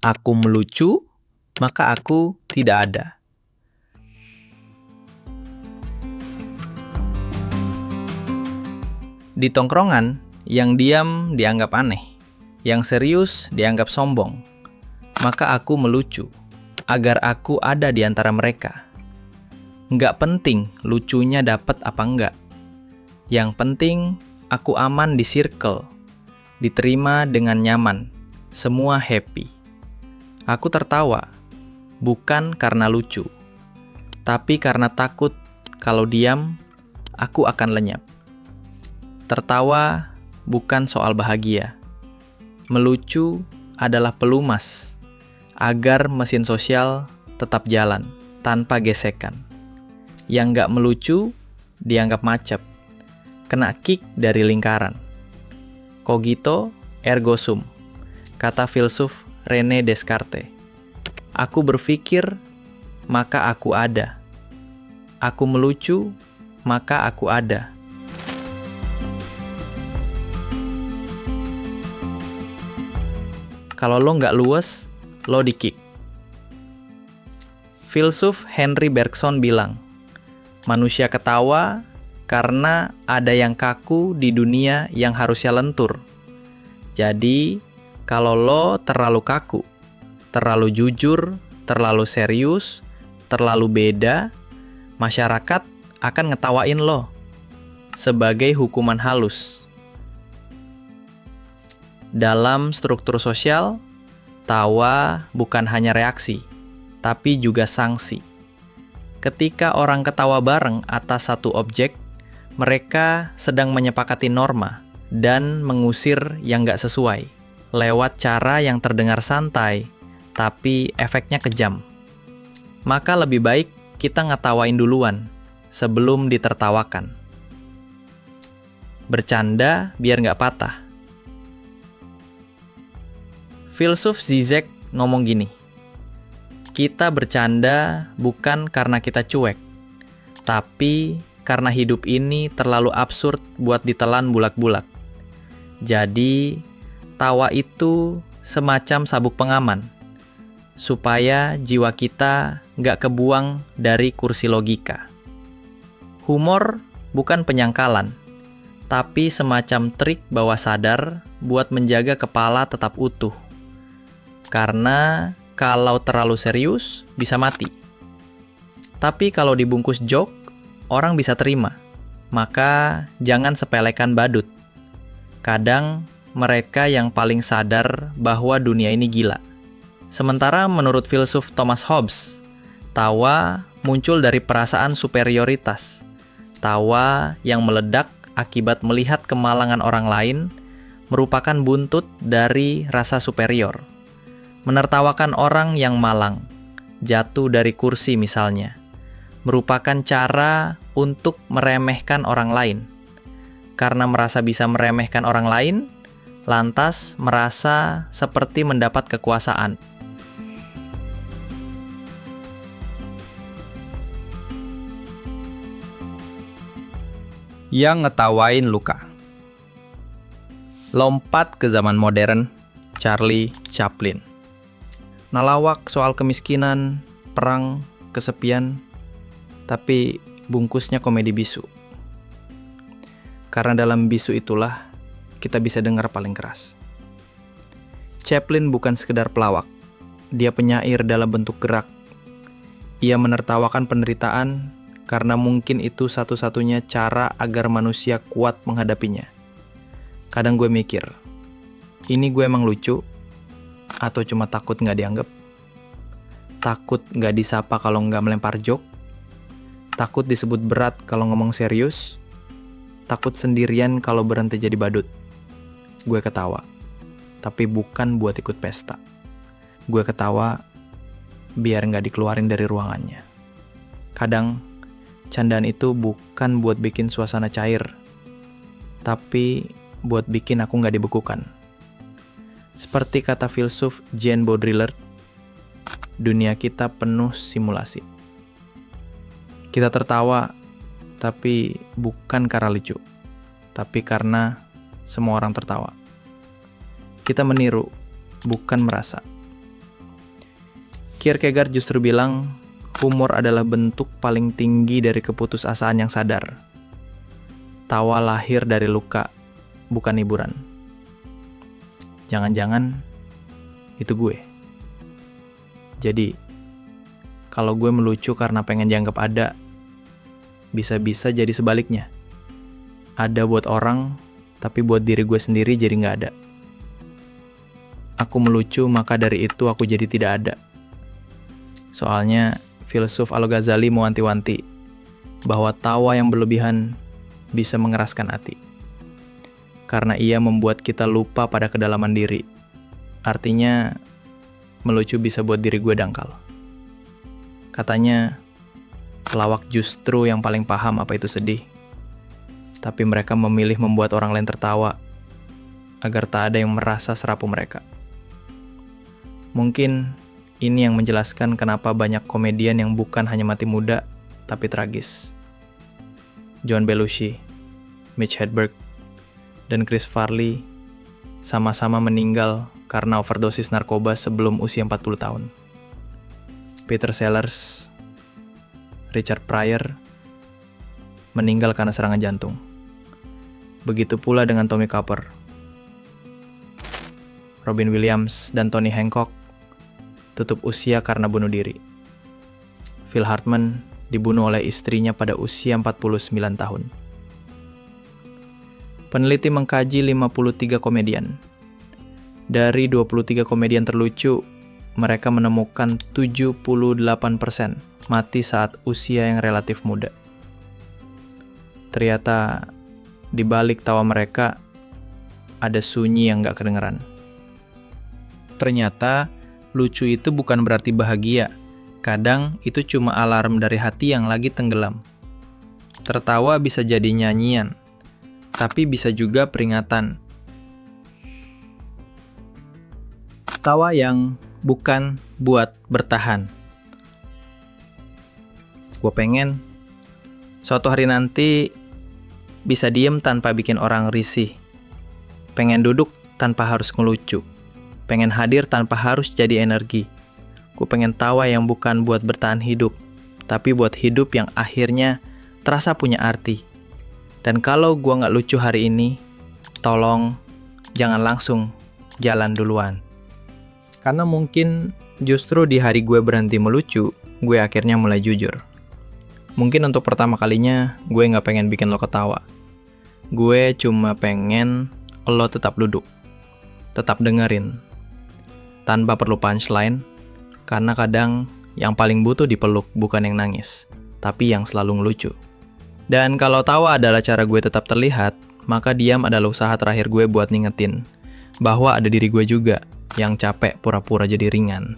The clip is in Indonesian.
aku melucu, maka aku tidak ada. Di tongkrongan, yang diam dianggap aneh, yang serius dianggap sombong. Maka aku melucu, agar aku ada di antara mereka. Nggak penting lucunya dapat apa enggak. Yang penting aku aman di circle, diterima dengan nyaman, semua happy. Aku tertawa, bukan karena lucu, tapi karena takut kalau diam, aku akan lenyap. Tertawa bukan soal bahagia. Melucu adalah pelumas, agar mesin sosial tetap jalan, tanpa gesekan. Yang nggak melucu, dianggap macet, kena kick dari lingkaran. Cogito ergo sum, kata filsuf René Descartes. Aku berpikir, maka aku ada. Aku melucu, maka aku ada. Kalau lo nggak luwes, lo di-kick. Filsuf Henri Bergson bilang, manusia ketawa karena ada yang kaku di dunia yang harusnya lentur. Jadi, kalau lo terlalu kaku, terlalu jujur, terlalu serius, terlalu beda, masyarakat akan ngetawain lo sebagai hukuman halus. Dalam struktur sosial, tawa bukan hanya reaksi, tapi juga sanksi. Ketika orang ketawa bareng atas satu objek, mereka sedang menyepakati norma dan mengusir yang nggak sesuai, lewat cara yang terdengar santai, tapi efeknya kejam. Maka lebih baik kita ngetawain duluan, sebelum ditertawakan. Bercanda biar nggak patah. Filsuf Zizek ngomong gini, kita bercanda bukan karena kita cuek, tapi karena hidup ini terlalu absurd buat ditelan bulak-bulak. Jadi, tawa itu semacam sabuk pengaman, supaya jiwa kita nggak kebuang dari kursi logika. Humor bukan penyangkalan, tapi semacam trik bawah sadar buat menjaga kepala tetap utuh. Karena kalau terlalu serius, bisa mati. Tapi kalau dibungkus joke, orang bisa terima. Maka jangan sepelekan badut. Kadang mereka yang paling sadar bahwa dunia ini gila. Sementara menurut filsuf Thomas Hobbes, tawa muncul dari perasaan superioritas. Tawa yang meledak akibat melihat kemalangan orang lain merupakan buntut dari rasa superior. Menertawakan orang yang malang, jatuh dari kursi misalnya, merupakan cara untuk meremehkan orang lain. Karena merasa bisa meremehkan orang lain, lantas merasa seperti mendapat kekuasaan. Yang ngetawain luka. Lompat ke zaman modern, Charlie Chaplin. Nalawak soal kemiskinan, perang, kesepian, tapi bungkusnya komedi bisu. Karena dalam bisu itulah kita bisa dengar paling keras. Chaplin bukan sekedar pelawak, dia penyair dalam bentuk gerak. Ia menertawakan penderitaan karena mungkin itu satu-satunya cara agar manusia kuat menghadapinya. Kadang gue mikir, ini gue emang lucu? Atau cuma takut nggak dianggap? Takut nggak disapa kalau nggak melempar joke? Takut disebut berat kalau ngomong serius? Takut sendirian kalau berhenti jadi badut? Gue ketawa, tapi bukan buat ikut pesta. Gue ketawa biar nggak dikeluarin dari ruangannya. Kadang, candaan itu bukan buat bikin suasana cair, tapi buat bikin aku nggak dibekukan. Seperti kata filsuf Jean Baudrillard, dunia kita penuh simulasi. Kita tertawa, tapi bukan karena lucu, tapi karena semua orang tertawa. Kita meniru, bukan merasa. Kierkegaard justru bilang, humor adalah bentuk paling tinggi dari keputusasaan yang sadar. Tawa lahir dari luka, bukan hiburan. Jangan-jangan itu gue. Jadi, kalau gue melucu karena pengen dianggap ada, bisa-bisa jadi sebaliknya. Ada buat orang, tapi buat diri gue sendiri jadi nggak ada. Aku melucu, maka dari itu aku jadi tidak ada. Soalnya, filsuf Al-Ghazali mewanti-wanti bahwa tawa yang berlebihan bisa mengeraskan hati. Karena ia membuat kita lupa pada kedalaman diri. Artinya, melucu bisa buat diri gue dangkal. Katanya, pelawak justru yang paling paham apa itu sedih. Tapi mereka memilih membuat orang lain tertawa, agar tak ada yang merasa serapu mereka. Mungkin ini yang menjelaskan kenapa banyak komedian yang bukan hanya mati muda, tapi tragis. John Belushi, Mitch Hedberg, dan Chris Farley sama-sama meninggal karena overdosis narkoba sebelum usia 40 tahun. Peter Sellers, Richard Pryor, meninggal karena serangan jantung. Begitu pula dengan Tommy Cooper, Robin Williams, dan Tony Hancock tutup usia karena bunuh diri. Phil Hartman dibunuh oleh istrinya pada usia 49 tahun. Peneliti mengkaji 53 komedian. Dari 23 komedian terlucu, mereka menemukan 78% mati saat usia yang relatif muda. Ternyata di balik tawa mereka ada sunyi yang gak kedengeran. Ternyata lucu itu bukan berarti bahagia. Kadang itu cuma alarm dari hati yang lagi tenggelam. Tertawa bisa jadi nyanyian, tapi bisa juga peringatan. Tawa yang bukan buat bertahan. Gue pengen suatu hari nanti bisa diem tanpa bikin orang risih. Pengen duduk tanpa harus ngelucu. Pengen hadir tanpa harus jadi energi. Gue pengen tawa yang bukan buat bertahan hidup, tapi buat hidup yang akhirnya terasa punya arti. Dan kalau gue gak lucu hari ini, tolong jangan langsung jalan duluan. Karena mungkin justru di hari gue berhenti melucu, gue akhirnya mulai jujur. Mungkin untuk pertama kalinya, gue gak pengen bikin lo ketawa. Gue cuma pengen lo tetap duduk, tetap dengerin, tanpa perlu punchline, karena kadang yang paling butuh dipeluk bukan yang nangis, tapi yang selalu ngelucu. Dan kalau tawa adalah cara gue tetap terlihat, maka diam adalah usaha terakhir gue buat ngingetin bahwa ada diri gue juga yang capek pura-pura jadi ringan.